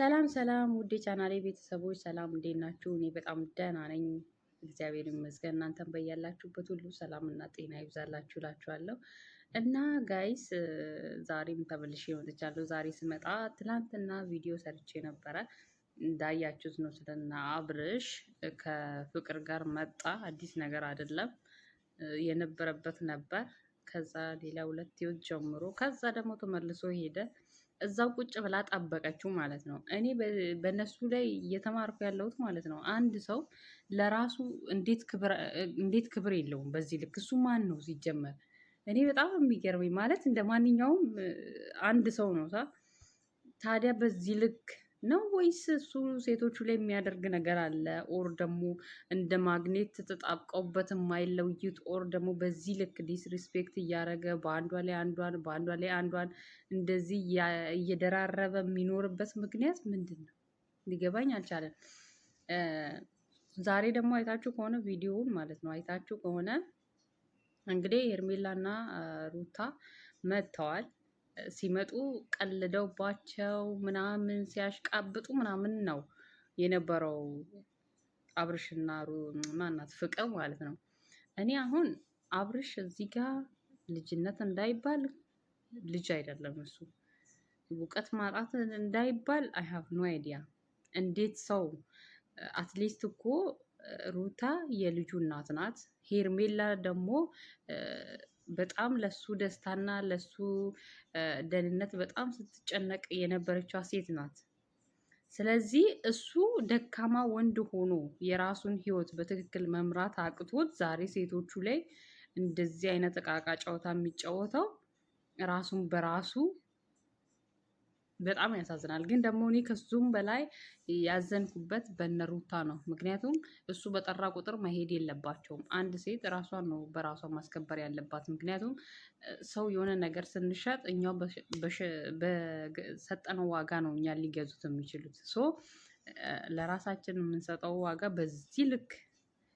ሰላም ሰላም ውዴ ቻናሌ ቤተሰቦች ሰላም እንዴት ናችሁ? እኔ በጣም ደህና ነኝ፣ እግዚአብሔር ይመስገን። እናንተም በያላችሁበት ሁሉ ሰላምና ጤና ይብዛላችሁ እላችኋለሁ። እና ጋይስ ዛሬም ተመልሼ መጥቻለሁ። ዛሬ ስመጣ ትላንትና ቪዲዮ ሰርቼ ነበረ፣ እንዳያችሁት ነው። ስለና አብርሽ ከፍቅር ጋር መጣ። አዲስ ነገር አይደለም፣ የነበረበት ነበር። ከዛ ሌላ ሁለት ህይወት ጀምሮ ከዛ ደግሞ ተመልሶ ሄደ። እዛው ቁጭ ብላ ጠበቀችው ማለት ነው። እኔ በእነሱ ላይ እየተማርኩ ያለሁት ማለት ነው። አንድ ሰው ለራሱ እንዴት ክብር የለውም በዚህ ልክ? እሱ ማን ነው ሲጀመር? እኔ በጣም የሚገርመኝ ማለት እንደ ማንኛውም አንድ ሰው ነው ታዲያ በዚህ ልክ ነው ወይስ እሱ ሴቶቹ ላይ የሚያደርግ ነገር አለ? ኦር ደግሞ እንደ ማግኔት ተጣብቀውበት የማይለዩት ኦር ደግሞ በዚህ ልክ ዲስሪስፔክት እያደረገ በአንዷ ላይ አንዷን በአንዷ ላይ አንዷን እንደዚህ እየደራረበ የሚኖርበት ምክንያት ምንድን ነው? ሊገባኝ አልቻለም። ዛሬ ደግሞ አይታችሁ ከሆነ ቪዲዮውን ማለት ነው አይታችሁ ከሆነ እንግዲህ ሄርሜላና ሩታ መጥተዋል። ሲመጡ ቀልደውባቸው ምናምን ሲያሽቃብጡ ምናምን ነው የነበረው አብርሽና ማናት ፍቅር ማለት ነው። እኔ አሁን አብርሽ እዚህ ጋር ልጅነት እንዳይባል ልጅ አይደለም እሱ፣ እውቀት ማጣት እንዳይባል አይ ሃቭ ኖ አይዲያ። እንዴት ሰው አትሊስት እኮ ሩታ የልጁ እናት ናት። ሄርሜላ ደግሞ በጣም ለሱ ደስታና ለሱ ደህንነት በጣም ስትጨነቅ የነበረችው ሴት ናት። ስለዚህ እሱ ደካማ ወንድ ሆኖ የራሱን ህይወት በትክክል መምራት አቅቶት ዛሬ ሴቶቹ ላይ እንደዚህ አይነት እቃቃ ጨዋታ የሚጫወተው ራሱን በራሱ በጣም ያሳዝናል። ግን ደግሞ እኔ ከሱም በላይ ያዘንኩበት በነሩታ ነው። ምክንያቱም እሱ በጠራ ቁጥር መሄድ የለባቸውም። አንድ ሴት ራሷን ነው በራሷ ማስከበር ያለባት። ምክንያቱም ሰው የሆነ ነገር ስንሸጥ እኛው በሰጠነው ዋጋ ነው እኛ ሊገዙት የሚችሉት። ሶ ለራሳችን የምንሰጠው ዋጋ በዚህ ልክ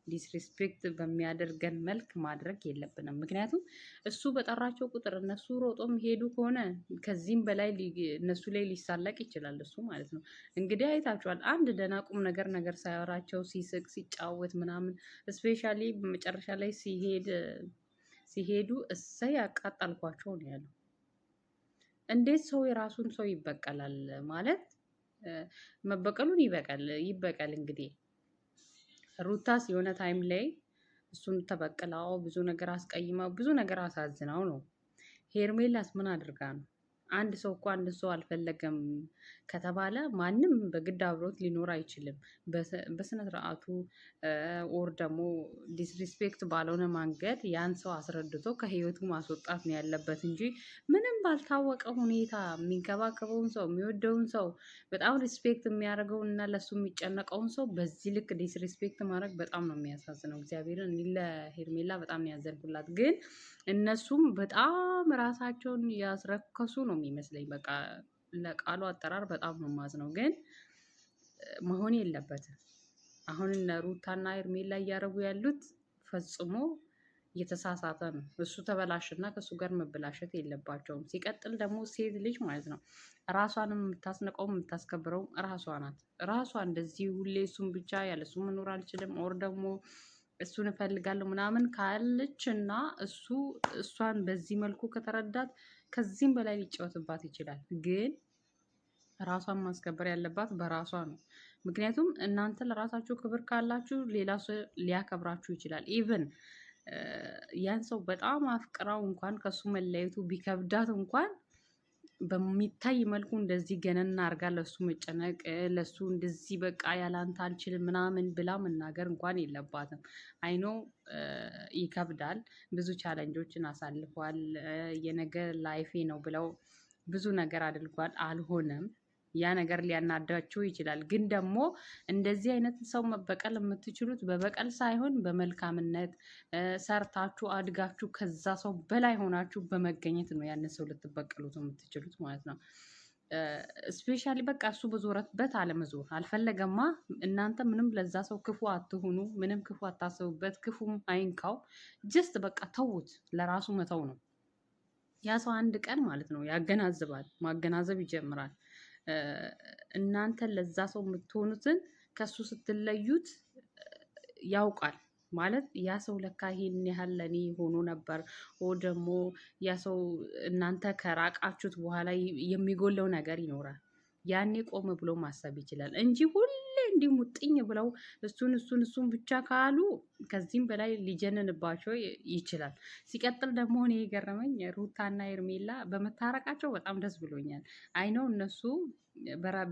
ዲስሪስፔክት በሚያደርገን መልክ ማድረግ የለብንም። ምክንያቱም እሱ በጠራቸው ቁጥር እነሱ ሮጦ ሄዱ ከሆነ ከዚህም በላይ እነሱ ላይ ሊሳለቅ ይችላል እሱ ማለት ነው። እንግዲህ አይታችኋል። አንድ ደህና ቁም ነገር ሳያወራቸው ሲስቅ ሲጫወት ምናምን ስፔሻሊ መጨረሻ ላይ ሲሄዱ እሰይ ያቃጠልኳቸው ነው ያለው። እንዴት ሰው የራሱን ሰው ይበቀላል? ማለት መበቀሉን ይበቀል እንግዲህ ሩታስ የሆነ ታይም ላይ እሱን ተበቅላው ብዙ ነገር አስቀይማው ብዙ ነገር አሳዝናው ነው። ሄርሜላስ ምን አድርጋ ነው? አንድ ሰው እኮ አንድ ሰው አልፈለገም ከተባለ ማንም በግድ አብሮት ሊኖር አይችልም። በስነ ስርዓቱ ኦር ደግሞ ዲስሪስፔክት ባልሆነ መንገድ ያን ሰው አስረድቶ ከህይወቱ ማስወጣት ነው ያለበት እንጂ ምንም ባልታወቀ ሁኔታ የሚንከባከበውን ሰው የሚወደውን ሰው በጣም ሪስፔክት የሚያደርገውን እና ለሱ የሚጨነቀውን ሰው በዚህ ልክ ዲስሪስፔክት ማድረግ በጣም ነው የሚያሳዝነው። እግዚአብሔርን እኔ ለሄርሜላ በጣም ያዘንኩላት፣ ግን እነሱም በጣም ራሳቸውን ያስረከሱ ነው የሚመስለኝ። በቃ ለቃሉ አጠራር በጣም ነው የማዝነው፣ ግን መሆን የለበትም። አሁን እነ ሩታና ሄርሜላ እያደረጉ ያሉት ፈጽሞ እየተሳሳተ ነው። እሱ ተበላሽና ከእሱ ጋር መበላሸት የለባቸውም። ሲቀጥል ደግሞ ሴት ልጅ ማለት ነው ራሷንም የምታስነቀው የምታስከብረው ራሷ ናት። ራሷ እንደዚህ ሁሌ እሱን ብቻ ያለሱ መኖር አልችልም ኦር ደግሞ እሱን እፈልጋለሁ ምናምን ካለች እና እሷን በዚህ መልኩ ከተረዳት ከዚህም በላይ ሊጫወትባት ይችላል። ግን ራሷን ማስከበር ያለባት በራሷ ነው። ምክንያቱም እናንተ ለራሳችሁ ክብር ካላችሁ ሌላ ሰው ሊያከብራችሁ ይችላል። ኢቭን ያን ሰው በጣም አፍቅራው እንኳን ከሱ መለየቱ ቢከብዳት እንኳን በሚታይ መልኩ እንደዚህ ገነና አድርጋ ለሱ መጨነቅ ለሱ እንደዚህ በቃ ያላንተ አልችልም ምናምን ብላ መናገር እንኳን የለባትም። አይኖ ይከብዳል። ብዙ ቻለንጆችን አሳልፏል። የነገ ላይፌ ነው ብለው ብዙ ነገር አድርጓል። አልሆነም። ያ ነገር ሊያናዳቸው ይችላል። ግን ደግሞ እንደዚህ አይነት ሰው መበቀል የምትችሉት በበቀል ሳይሆን በመልካምነት ሰርታችሁ አድጋችሁ ከዛ ሰው በላይ ሆናችሁ በመገኘት ነው ያንን ሰው ልትበቀሉት የምትችሉት ማለት ነው። ስፔሻሊ በቃ እሱ በዞረበት አለመዞር አልፈለገማ። እናንተ ምንም ለዛ ሰው ክፉ አትሁኑ፣ ምንም ክፉ አታስቡበት፣ ክፉም አይንካው። ጀስት በቃ ተዉት፣ ለራሱ መተው ነው። ያ ሰው አንድ ቀን ማለት ነው ያገናዝባል፣ ማገናዘብ ይጀምራል። እናንተ ለዛ ሰው የምትሆኑትን ከሱ ስትለዩት ያውቃል ማለት ያ ሰው ለካ ይሄን ያህል ለኔ ሆኖ ነበር። ደግሞ ያ ሰው እናንተ ከራቃችሁት በኋላ የሚጎለው ነገር ይኖራል። ያኔ ቆም ብሎ ማሰብ ይችላል እንጂ ሁሌ እንዲህ ሙጥኝ ብለው እሱን ብቻ ካሉ ከዚህም በላይ ሊጀንንባቸው ይችላል። ሲቀጥል ደግሞ እኔ የገረመኝ ሩታና ኤርሜላ በመታረቃቸው በጣም ደስ ብሎኛል። አይነው እነሱ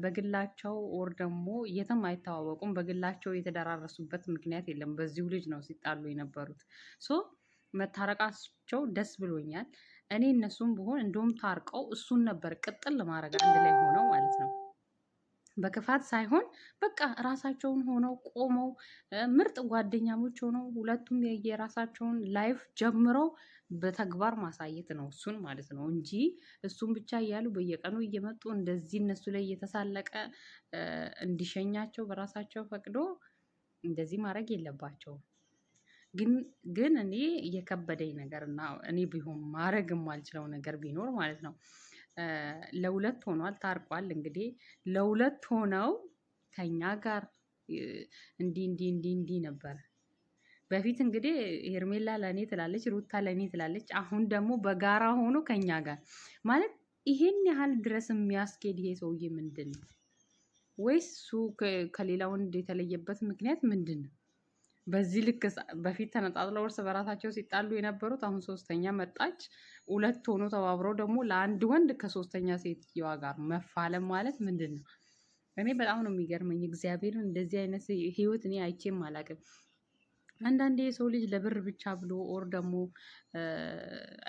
በግላቸው ኦር ደግሞ የትም አይተዋወቁም። በግላቸው የተደራረሱበት ምክንያት የለም። በዚሁ ልጅ ነው ሲጣሉ የነበሩት። ሶ መታረቃቸው ደስ ብሎኛል። እኔ እነሱም ብሆን እንደውም ታርቀው እሱን ነበር ቅጥል ለማድረግ አንድ ላይ ሆነው ማለት ነው። በክፋት ሳይሆን በቃ ራሳቸውን ሆነው ቆመው ምርጥ ጓደኛሞች ሆነው ሁለቱም የራሳቸውን ላይፍ ጀምረው በተግባር ማሳየት ነው እሱን ማለት ነው እንጂ እሱን ብቻ እያሉ በየቀኑ እየመጡ እንደዚህ እነሱ ላይ እየተሳለቀ እንዲሸኛቸው በራሳቸው ፈቅዶ እንደዚህ ማድረግ የለባቸውም። ግን እኔ የከበደኝ ነገር እና እኔ ቢሆን ማድረግ የማልችለው ነገር ቢኖር ማለት ነው ለሁለት ሆኗል፣ ታርቋል። እንግዲህ ለሁለት ሆነው ከኛ ጋር እንዲህ ነበር። በፊት እንግዲህ ሄርሜላ ለእኔ ትላለች፣ ሩታ ለእኔ ትላለች። አሁን ደግሞ በጋራ ሆኖ ከኛ ጋር ማለት ይሄን ያህል ድረስ የሚያስኬድ ይሄ ሰውዬ ምንድን ነው? ወይስ እሱ ከሌላ ወንድ የተለየበት ምክንያት ምንድን ነው? በዚህ ልክ በፊት ተነጣጥለው እርስ በራሳቸው ሲጣሉ የነበሩት አሁን ሶስተኛ መጣች። ሁለት ሆኖ ተባብረው ደግሞ ለአንድ ወንድ ከሶስተኛ ሴትየዋ ጋር መፋለም ማለት ምንድን ነው? እኔ በጣም ነው የሚገርመኝ። እግዚአብሔርን እንደዚህ አይነት ህይወት እኔ አይቼም አላውቅም። አንዳንዴ የሰው ልጅ ለብር ብቻ ብሎ ኦር ደግሞ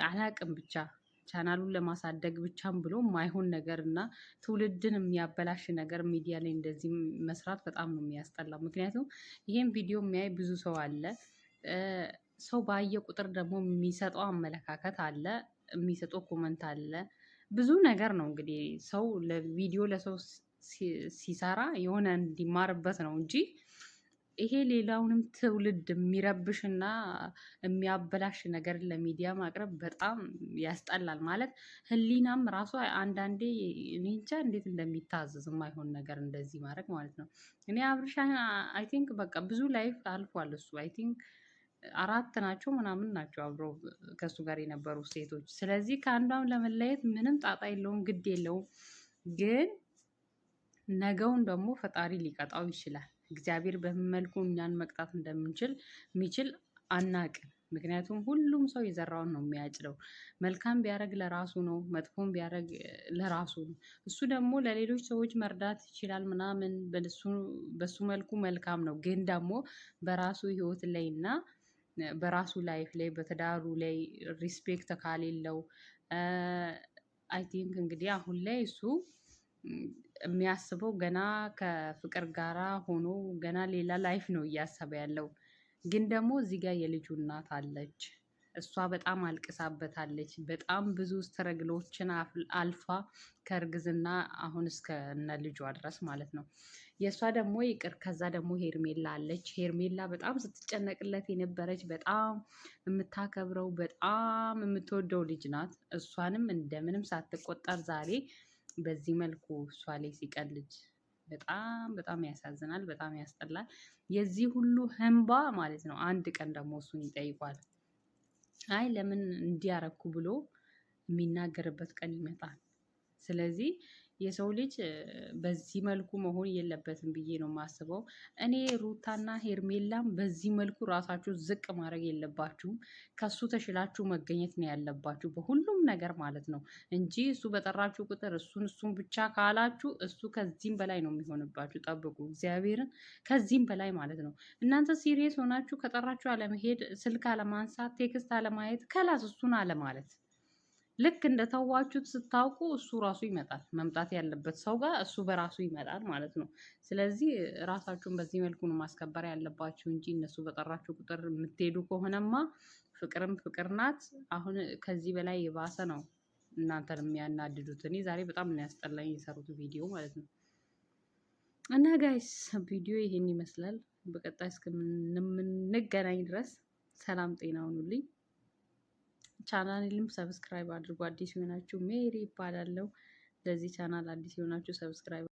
አላቅም ብቻ ቻናሉን ለማሳደግ ብቻም ብሎ ማይሆን ነገር እና ትውልድን የሚያበላሽ ነገር ሚዲያ ላይ እንደዚህ መስራት በጣም ነው የሚያስጠላው። ምክንያቱም ይሄን ቪዲዮ የሚያይ ብዙ ሰው አለ። ሰው ባየ ቁጥር ደግሞ የሚሰጠው አመለካከት አለ፣ የሚሰጠው ኮመንት አለ። ብዙ ነገር ነው እንግዲህ ሰው ለቪዲዮ ለሰው ሲሰራ የሆነ እንዲማርበት ነው እንጂ ይሄ ሌላውንም ትውልድ የሚረብሽና የሚያበላሽ ነገር ለሚዲያ ማቅረብ በጣም ያስጠላል። ማለት ህሊናም ራሱ አንዳንዴ እኔ እንጃ እንዴት እንደሚታዘዝ የማይሆን ነገር እንደዚህ ማድረግ ማለት ነው። እኔ አብርሻ አይ ቲንክ በቃ ብዙ ላይፍ አልፏል እሱ አይ ቲንክ 4 ናቸው ምናምን ናቸው አብረው ከእሱ ጋር የነበሩ ሴቶች። ስለዚህ ከአንዷም ለመለየት ምንም ጣጣ የለውም፣ ግድ የለውም። ግን ነገውን ደግሞ ፈጣሪ ሊቀጣው ይችላል። እግዚአብሔር በምን መልኩ እኛን መቅጣት እንደሚችል አናቅም። ምክንያቱም ሁሉም ሰው የዘራውን ነው የሚያጭደው። መልካም ቢያደርግ ለራሱ ነው፣ መጥፎም ቢያደርግ ለራሱ ነው። እሱ ደግሞ ለሌሎች ሰዎች መርዳት ይችላል ምናምን፣ በሱ መልኩ መልካም ነው። ግን ደግሞ በራሱ ህይወት ላይ እና በራሱ ላይፍ ላይ በትዳሩ ላይ ሪስፔክት ካሌለው አይ ቲንክ እንግዲህ አሁን ላይ እሱ የሚያስበው ገና ከፍቅር ጋራ ሆኖ ገና ሌላ ላይፍ ነው እያሰበ ያለው። ግን ደግሞ እዚህ ጋር የልጁ እናት አለች። እሷ በጣም አልቅሳበታለች። በጣም ብዙ ስትረግሎችን አልፋ ከእርግዝና አሁን እስከ እነ ልጇ ድረስ ማለት ነው። የእሷ ደግሞ ይቅር። ከዛ ደግሞ ሄርሜላ አለች። ሄርሜላ በጣም ስትጨነቅለት የነበረች በጣም የምታከብረው በጣም የምትወደው ልጅ ናት። እሷንም እንደምንም ሳትቆጠር ዛሬ በዚህ መልኩ እሷ ላይ ሲቀልድ በጣም በጣም ያሳዝናል፣ በጣም ያስጠላል። የዚህ ሁሉ ህንባ ማለት ነው አንድ ቀን ደግሞ እሱን ይጠይቋል። አይ ለምን እንዲያረኩ ብሎ የሚናገርበት ቀን ይመጣል። ስለዚህ የሰው ልጅ በዚህ መልኩ መሆን የለበትም ብዬ ነው የማስበው። እኔ ሩታና ሄርሜላም በዚህ መልኩ ራሳችሁ ዝቅ ማድረግ የለባችሁም። ከሱ ተሽላችሁ መገኘት ነው ያለባችሁ በሁሉም ነገር ማለት ነው እንጂ እሱ በጠራችሁ ቁጥር እሱን ብቻ ካላችሁ እሱ ከዚህም በላይ ነው የሚሆንባችሁ። ጠብቁ እግዚአብሔርን፣ ከዚህም በላይ ማለት ነው። እናንተ ሲሪየስ ሆናችሁ ከጠራችሁ አለመሄድ፣ ስልክ አለማንሳት፣ ቴክስት አለማየት፣ ከላስ እሱን አለማለት ልክ እንደተዋችሁት ስታውቁ እሱ ራሱ ይመጣል። መምጣት ያለበት ሰው ጋር እሱ በራሱ ይመጣል ማለት ነው። ስለዚህ ራሳችሁን በዚህ መልኩ ነው ማስከበር ያለባችሁ እንጂ እነሱ በጠራችሁ ቁጥር የምትሄዱ ከሆነማ ፍቅርም ፍቅር ናት። አሁን ከዚህ በላይ የባሰ ነው እናንተን የሚያናድዱት። እኔ ዛሬ በጣም ነው ያስጠላኝ የሰሩት ቪዲዮ ማለት ነው። እና ጋይስ ቪዲዮ ይሄን ይመስላል። በቀጣይ እስከምንገናኝ ድረስ ሰላም ጤና ሁኑልኝ። ቻናሌንም ሰብስክራይብ አድርጉ። አዲስ የሆናችሁ ሜሪ ይባላለሁ። ለዚህ ቻናል አዲስ የሆናችሁ ሰብስክራይብ